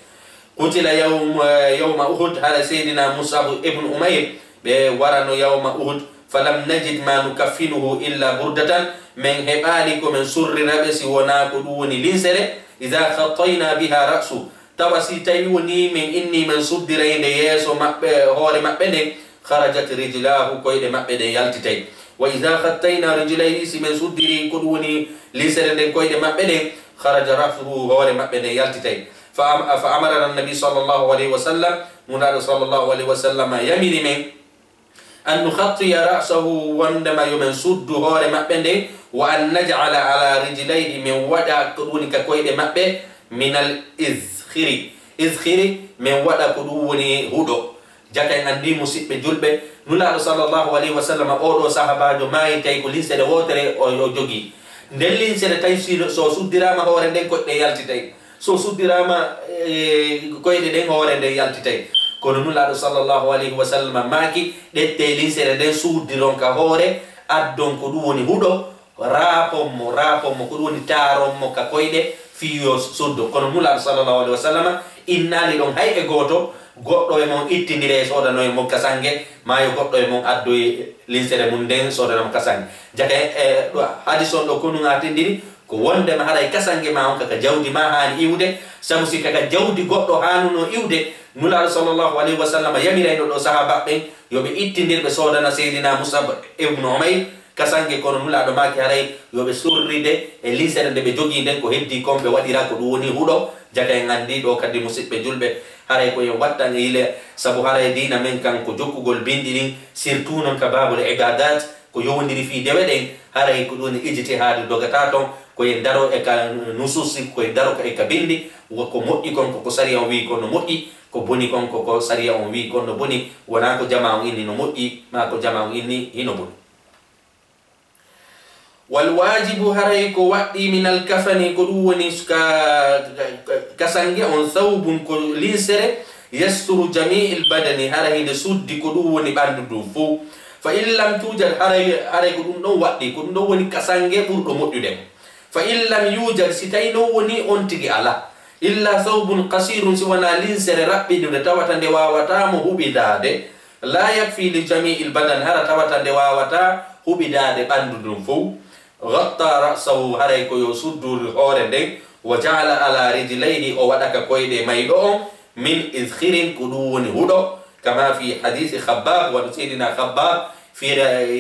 Speaker 2: kutila yawma uhud haray sayidina Mus'ab ibn Umayr be warano yawma uhud falam najid ma nukaffinuhu illa burdatan men hebali ko men surri rabe si wona ko woni linsere idha khattayna biha ra'su tawasi tawi woni men inni man suddirainde yeso mabbe hore mabbe de kharajat rijlahu koyde mabbe de yaltitay wa idha khattayna rijlayhi si men suddiri ko woni linsere de koyde mabbe de kharaja ra'suhu hore mabbe de yaltitay fa amara an-nabi sallallahu alaihi wasallam munada sallallahu alaihi wasallam yamini men an nukhatiya ra'sahu wandama yuman suddu hore mabbe de wa an naj'ala ala rijlayhi min wada kuduni ka koyde mabbe min al-izkhiri min wada kuduni hudo jaka andi musibbe julbe nula sallallahu alaihi wasallam o do sahabajo mai tay ko linsede wotere o jogi den linsede tay so suddirama hore den ko de yaltitay so suddirama koyde den hore den yaltitay kono nula sallallahu alaihi wasallam maki dette linsede den suddiron ka hore addon ko ɗum woni huɗo rapon mo ko ɗum woni taron mo ka koyɗe fiyo suddo kono nulaɗo sallllahu alaihi wa sallam innali ɗon hay e goto goɗɗo e mon ittindire sodano e mon kasange ma yo goɗɗo e mon addoye linsere mum nden sodanamo kasange jaka hadis on ɗo konum atindiri ko wondema haɗa kasange ma on kaka jawdi ma hani iwde sabu si kaka jawdi goɗɗo hanuno iwde nulaɗo sallllahu alayhi wa sallam yamirayno ɗo sahaba ɓen yoɓe ittindirɓe sodana seydina Musab ibnu Umayr kasange kono nulaɗo maki haray yoɓe surride e linsere nde ɓe jogui nden ko heddi kon ɓe waɗira ko ɗum woni huɗo jaka en andi ɗo kadi musidɓe julɓe haray koyen wattane yile sabu haray dina men kan ko jokkugol bindi ɗin surtout noon ka babul ibadat ko yowdiri fi dewe ɗen haray ko ɗum ijiti haade dogata ton koyen daro e ka nususi koyen daro e ka bindi ko moƴƴi kon koko sariya on wi kon no moƴƴi ko boni kon koko sariya on wi kon no boni wona ko jama on inni no moƴƴi ma ko jama on inni hino boni walwajibu haray ko waɗɗi min alkafani ko ɗum woni kasange on thawbun ko linsere yasturu jamii lbadani haray nde suddi ko ɗum woni ɓandu ɗum fo fa in lam tujad haray ko ɗum ɗon waɗɗi ko ɗum ɗon woni kasange ɓurɗo moƴƴude fa in lam yujad si tawi non woni on tigi ala illa thawbun qasirun si wona linsere raɓɓiɗude tawata nde wawatamo huɓidade la yakfi li jamii lbadan hara tawata nde wawata huɓidade ɓandu ɗum fo ghatta ra'sahu haray ko yo suddu hoore nden wa ja'ala ala rijlayhi o waɗaka koyɗe mayɗo on min idkhirin ko ɗum woni huɗo kama fi hadisi Khabbab wano seydina Khabbab fi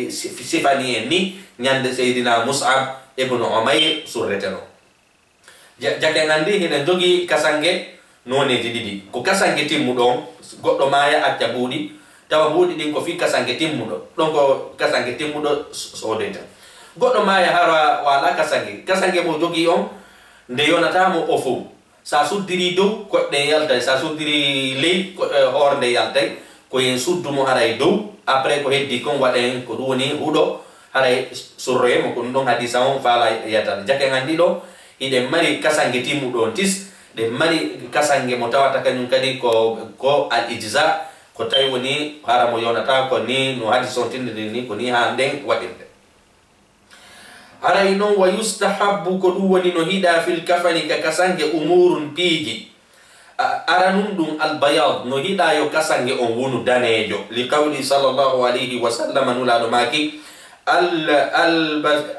Speaker 2: sifani en ni ñande seydina Mus'ab ibnu Umayr surreteno jake andi hina jogi kasange noneji ɗiɗi ko kasange timmuɗo on goɗɗo maya acca mbuuɗi tawa mbuuɗi ɗin ko fi kasange timmuɗo ɗon ko kasange timmuɗo sodeta goɗɗo maya hara wala kasange mo jogi on nde yonatamo o fo sa suddiri dow koɗɗe yaltay sa suddiri ley hoore nde yaltay koyen suddumo haray dow après ko heddi kon waɗen ko ɗum woni huɗo haray surroyemo ko ɗum ɗon hadisa on faala yatata jake andi ɗo hiɗen mari kasange timmuɗo on tis ɗen mari kasange mo tawata kañum kadi ko al ijza ko tawi woni hara mo yonata ko ni no hadis on tindiri ni ko ni ha nden waɗirde haray noon wa yustahabbu ko ɗum woni no hiɗa fil kafani ka kasange umurun piiji ara num ɗum albayad no hiɗa yo kasange on wonu danejo li qawli sallllahu alayhi wa sallam nulaɗo maki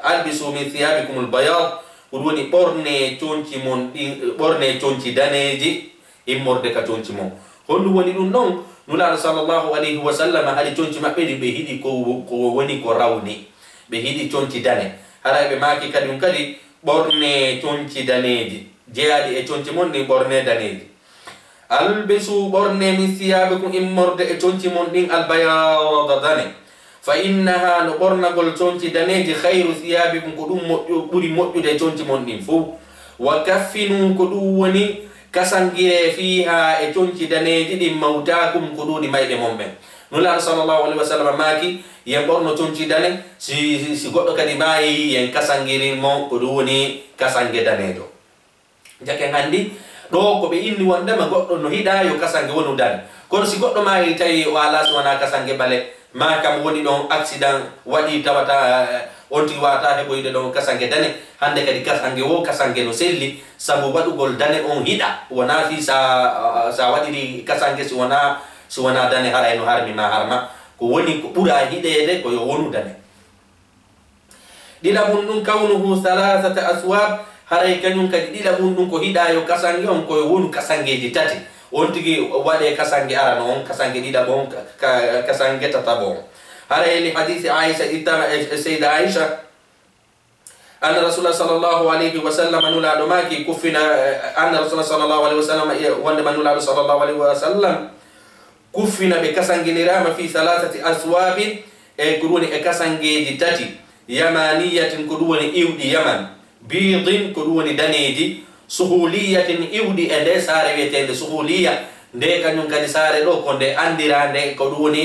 Speaker 2: albisu min thiyabikum albayad ko ɗum woni ɓorne conci mon ɓorne conci daneji immorde ka conci mon honɗum woni ɗum noon nulaɗo sallllahu alayhi wa sallam haɗi conci maɓɓe ɗi ɓe hiɗi ko woni ko rawni ɓe hiɗi conci dane haray ɓe maki kadi ɗum kadi ɓorne conci daneji jeyaɗi e conci mon ɗin ɓorne daneji albisu ɓorne min thiyabikum immorde e conci mon ɗin albayada dane fa innaha no ɓornagol conci daneji hayru thiyabikum ko ɗum ɓuri moƴƴude e conci mon ɗin fof wa kaffinu ko ɗum woni kasangire fiha e conci daneji ɗin mawtakum ko ɗuɗi mayɗe mon ɓen nulaɗo sallllahu alayhi wa sallam maki yen ɓorno conci dane si goɗɗo kadi maayi yen kasangiri mo ko ɗum woni kasange danejo jake handi ɗo ko ɓe inni wondema goɗɗo no hiɗa yo kasange wonu dane kono si goɗɗo maayi tawi o ala so wona kasange bale ma kam woni ɗon accident waɗi tawata on tigi wata heɓoyde ɗon kasange dane hande kadi kasange wo kasange no selli sabu waɗugol dane on hiɗa wona fi sa waɗiri kasange si wona dane haray no harmi ma harma ko woni ko ɓura hiɗede ko yo wonu dane ɗiɗaɓum ɗum kawnuhu thalathata aswab haray kañum kadi ɗiɗaɓum ɗum ko hiɗa yo kasange on koyo wonu kasangeji tati on tigi waɗe kasange arano on kasange ɗiɗaɓo on kasange tataɓo on haray li hadisi Aisha ittama seyda Aisha anna rasulullah sallllahu alayhi wa sallam nulaɗo maki kuffina anna rasulullah sallllahu alayhi wa sallam wondema nulaɗo sallllahu alayhi wa sallam kuffina ɓe kasangenirama fi thalathati aswabin e ko ɗum woni e kasangeji tati yamaniyatin ko ɗum woni iwɗi yaman bidin ko ɗum woni daneji suhuliyatin iwɗi e nde saare wiyetede suhuliya nde kañum kadi saare ɗo ko nde andira nde ko ɗum woni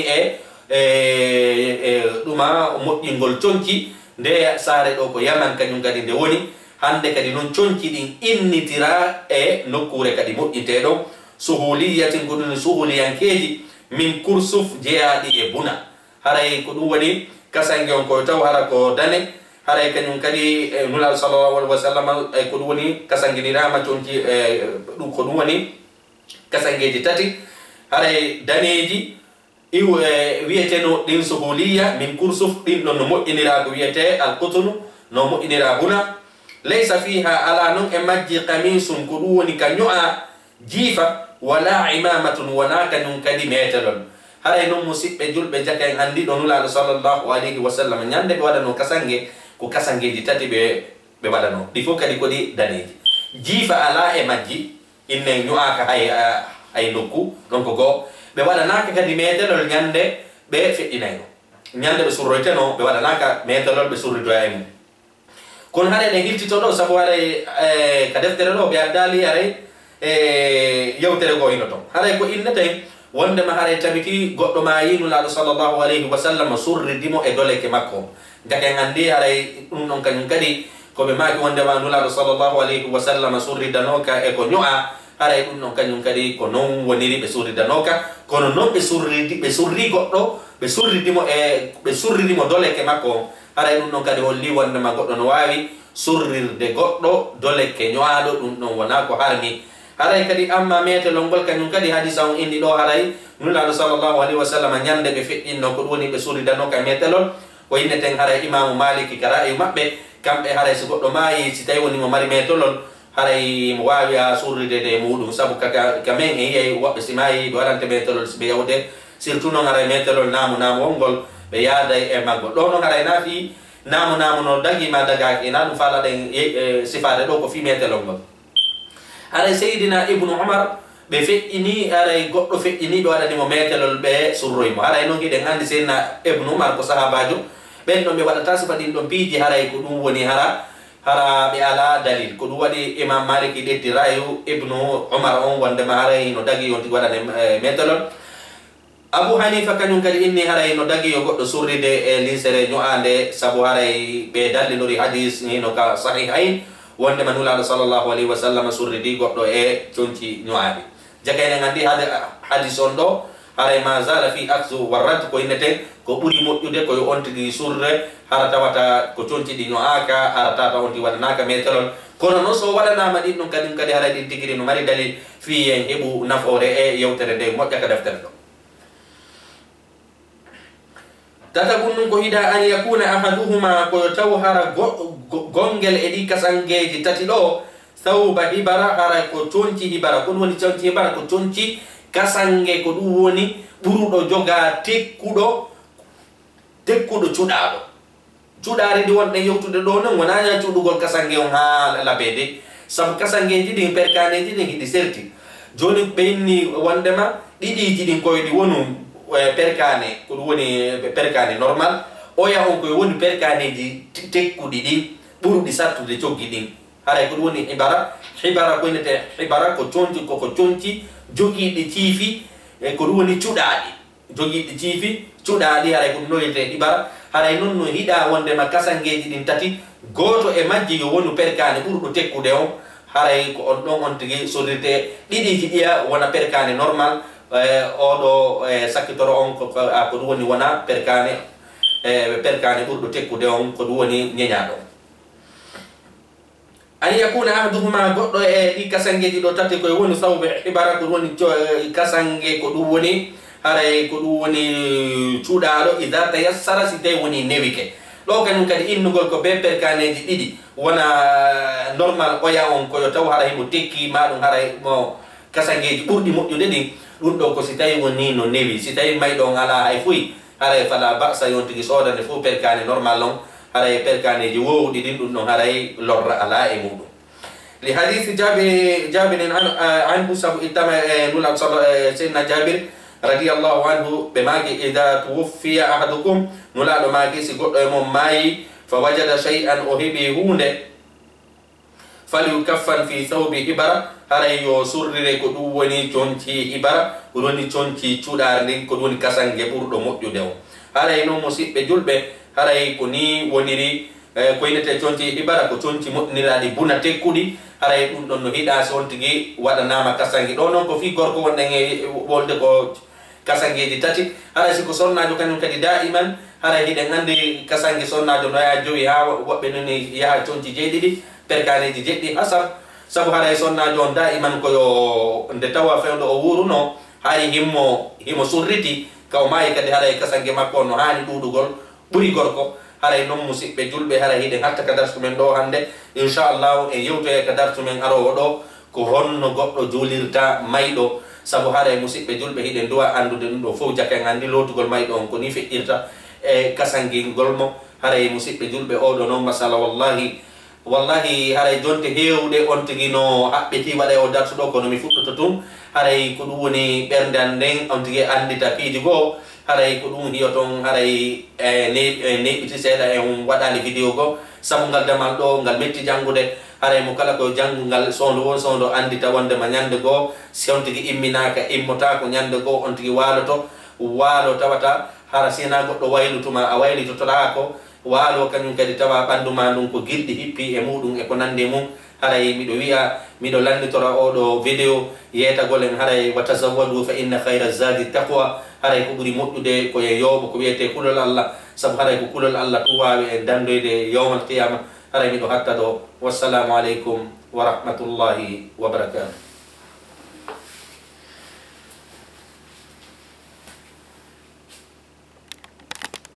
Speaker 2: ɗuma moƴƴingol conci nde saare ɗo ko yaman kañum kadi nde woni hande kadi noon conci ɗin innitira e nokkure kadi moƴƴiteɗo suhuliyatin ko ɗum suhuliyankeji min kursuf jeyaɗi e buna haray ko ɗum waɗi kasange on ko taw hara ko dane haray kanyum kadi nulal sallallahu alaihi wasallam ko woni kasange ni rama tonti dum ko dum woni kasangeji tati haray daneji iw wieteno din suhuliya min kursuf din no mo'inira ko wiete al qutnu no mo'inira buna laysa fiha ala nun e majji qamisun ko dum woni kanyoa jifa wala imamatun wala kanyum kadi metelon haray non musibbe julbe jaka en andi don nulal sallallahu alaihi wasallam nyande be wadano kasange ko kasangeji tati be wadano di fo kadi ko di daneji jifa ala e majji inne nyoaka ay nokku donc go be wala naka kadi metelol nyande be feddinayno nyande be surroyteno be wala naka metelol be surrito ay mum kon hare ne hiltito do sabu hare ka deftere do be dali hare yewtere go inoto hare ko innete wonde ma hare tabiki goddo ma yinu la sallallahu alaihi wasallam surridimo e dole ke makko dake ngandi hare dum non kanyum kadi ko be maki wonde ma nula sallallahu alaihi wasallam surridanoka e ko nyoa haray dum non kanyum kadi ko non woniri be surridanoka kono non be surri goddo be surridimo e be surridimo dole ke makko haray dum non kadi holli wonde ma goddo no wawi surrirde goddo dole ke nyoado dum non wona ko harmi haray kadi amma mete longol kanyum kadi hadisa on indi do haray nula sallallahu alaihi wasallam nyande be feddinno ko woni be surridanoka metelol ko inneten haray imam malik kara'i mabbe kambe haray so goddo mayi si tay woni mo mari metolol haray mo wawi a surride de mudum sabu kamen e wabbe simayi do warante metolol be yawde surtout non haray metolol namu wongol be yaada e maggo do non haray nafi namu no dagi ma daga e nanu fala den sifade do ko fi metolol gol haray sayyidina ibnu umar be fe'ini haray goddo fe'ini be wadani mo metolol be surroymo haray non giden handi sayyidina ibnu umar ko sahabajo ben do be wadata sifadin do biji haray ko dum woni hara be ala dalil ko dum wadi imam malik detti rayu ibnu umar on wonde ma haray no dagi on ti wadane metolol abu hanifa kanyum kadi inni haray no dagi yo goddo surride e linsere nyoande sabu haray be dalilori hadis ni no ka sahihain wonde manula sallallahu alaihi wasallam surridi goddo e tonci nyoade jakene ngandi hadis on do haray ma zala fi aksu warrat ko inete ko buri moddude ko on tigi surre harata wata ko tonci di nyoaka harata ta on ti wada naka metolol kono no so wada na madi non kadi haray di tigiri no mari dalil fi en hebu nafore e yewtere de mo jaka deftere do tatabun ko hida an yakuna ahaduhuma ko tawhara gongel edi kasangeji tati do thawba ibara hara ko tonci ibara ko woni tonci ibara ko tonci kasange ko dum woni burudo joga tekkudo cudare di wonde yewtude do non wona nya cudugol kasange on ha labede sam kasangeji din perkaneji din hidi serti joni beyni wondema didi din koydi wonu perkane ko woni perkane normal o ya on ko woni perkaneji tekkudi din burudi sattude joggi din haray ko woni hibara ko nete hibara ko tonci jogiiɗe ciifi e ko ɗum woni cuɗaaɗi jogiiɗe ciifi cuɗaaɗi haray ko ɗum noyete ɗiɓara haray noon no hiɗa wondema kasangeji ɗin tati gooto e majji yo wonu perkane ɓurɗo tekkude on haray ko on ɗon on tigi sorrite ɗiɗiji ɗiya wona perkane normal oɗo sakkitoro on ko ɗum woni wona perkane ɓurɗo tekkude on ko ɗum woni ñeñaɗo an yakuna ahaduhuma goddo e di kasangeji do tati ko woni sawbe ibara ko woni kasange ko dum woni haray ko dum woni cuudaado idha tayassara sitay woni newike do kanum kadi innugol ko be perkaneji didi wona normal oya on ko yo taw haray mo tekki ma dum haray mo kasangeji burdi modjude din dum do ko sitay woni no newi sitay may do ngala hay fuy haray fala baksa yon tigi sodane fu perkane normal on haray perkaneji wowdi din dum non haray lorra ala e mudum li hadith jabir anhu sabu itama nula sayyidina jabir radiyallahu anhu be magi idha tuwfiya ahadukum nula do magi si goddo e mom mayi fa wajada shay'an uhibi hunde falyukaffan fi thawbi ibara haray yo surrire ko dum woni tonci ibara ko woni tonci cuudar din ko woni kasange burdo modjude o haray no musibbe julbe haray ko ni woniri ko inete tonci ibara ko tonci modniraadi buna tekkudi haray dum don no hida so tigi wadanama kasange do non ko fi gorko wonde e wolde ko kasangeji tati haray siko sonnajo kanum kadi daiman haray hiɗen andi kasange sonnajo no ya jowi ha woɓɓe noni yaha tonti jeeɗiɗi perkaneji jeɗɗi hasab sabu haray sonnajo on daiman koyo nde tawa fewdo o wuruno hari himo surriti kaw mayi kadi haray kasange makko no hani ɗuɗugol ɓuri gorko haray noon musidɓe julɓe haray hiɗen hatta ka darsu men ɗo hande inchallahu en yewtoye ka darsu men arowo ɗo ko honno goɗɗo julirta mayɗo sabu haray musidɓe julɓe hiɗen duwa andude ɗum ɗo fof jaken andi lotugol mayɗo on ko ni feƴƴirta e kasangingol mo haray musidɓe julɓe oɗo noon masala wallahi haray jonte hewɗe on tigi no haɓɓeti waɗa o darsuɗo kono mi fuɗɗoto tum haray ko ɗum woni ɓerdan nden on tigi andita piiji goo haray ko ɗum hiyo toon haray neɓɓiti seeɗa en waɗani vidéo go sabu ngal damal ɗo ngal metti janngude haray mo kala ko janngungal sondo won sondo andita wondema ñande goo si on tigi imminaka immota ko ñande goo on tigi waalo tawata hara sina goɗɗo waylutuma a waylitotoɗa ko waalo kañum kadi tawa ɓanndu ma ɗum ko girɗi hippi e muɗum e ko nande mum haray miɗo wiya miɗo landitora oɗo vidéo yeetagol en haray wa tazawwadu fa inna hayra zadi taqwa haray ko ɓuri moƴƴude koye yooɓo ko wiyete kulol Allah sabu haray ko kulol Allah ɗum wawi e dandoyde yawmal qiyama haray miɗo hatta ɗo wassalamu aleykum wa rahmatullahi wa barakatuh.